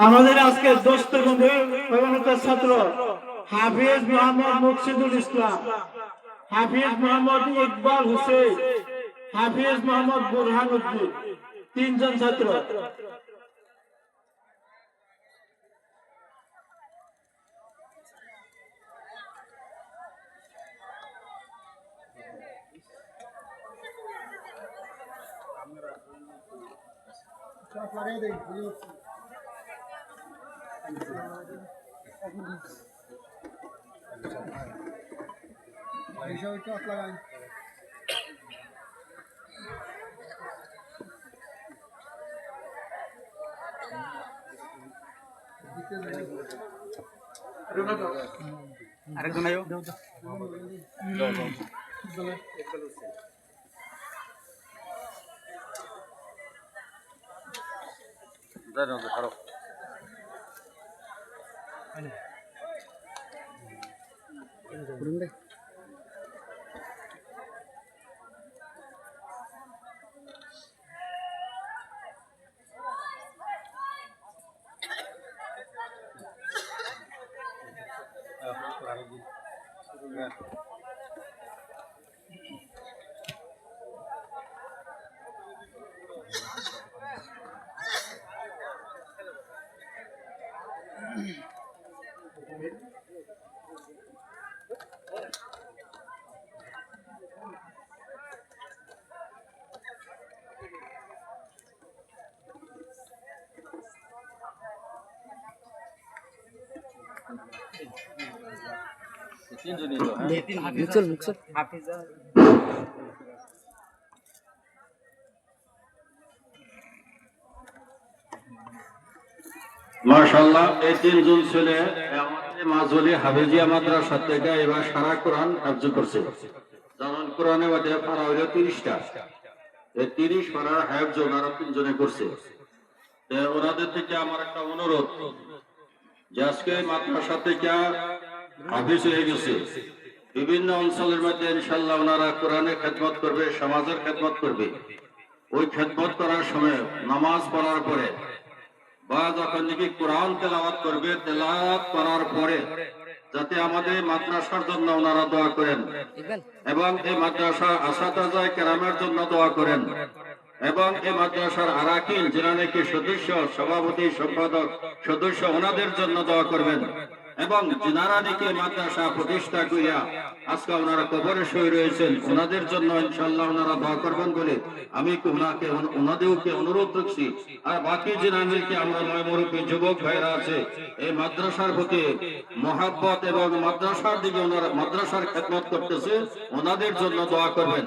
আমাদের আজকে দোস্ত বন্ধু ছাত্র হাফিজ মোহাম্মদ মুর্শিদুল ইসলাম, হাফিজ মোহাম্মদ ইকবাল হোসেন, হাফিজ মোহাম্মদ বুরহান উদ্দিন, তিনজন ছাত্র। আরেকজন আয়ো ছাড়ো মাশাআল্লাহ, এই তিনজন ছেলে আমাদের মাজলি হাফেজিয়া মাদ্রাসা থেকে এবার সারা কোরআন হিফজ করছে। যেমন কোরআনে মধ্যে পারা হইল 30টা, এই 30 পারার হিফজ ওনারা তিনজনে করছে। ওনাদের থেকে আমার একটা অনুরোধ যে আজকে মাদ্রাসা থেকে হাফেজ হয়ে গেছে, বিভিন্ন অঞ্চলের মধ্যে ইনশাআল্লাহ ওনারা কোরআনের খেদমত করবে, সমাজের খেদমত করবে। ওই খেদমত করার সময় নামাজ পড়ার পরে বা যখন নাকি কোরআন তেলাওয়াত করবে, তেলাওয়াত করার পরে যাতে আমাদের মাদ্রাসার জন্য ওনারা দোয়া করেন এবং এই মাদ্রাসার আসাতাজায়ে কেরামের জন্য দোয়া করেন এবং এই মাদ্রাসার আরাকিন যারা নাকি সদস্য, সভাপতি, সম্পাদক, সদস্য ওনাদের জন্য দোয়া করবেন এবং যারা নাকি মাদ্রাসা প্রতিষ্ঠা করিয়া আজকে ওনারা কবরে শুয়ে রয়েছেন ওনাদের জন্য ইনশাআল্লাহ ওনারা দোয়া করবেন বলে আমি ওনাদেরকে অনুরোধ করছি। আর বাকি যাদেরকে আমরা নয় মুরব্বী যুবক ভাইরা আছে এই মাদ্রাসার প্রতি মহাব্বত এবং মাদ্রাসার দিকে ওনারা মাদ্রাসার খেদমত করতেছে ওনাদের জন্য দোয়া করবেন।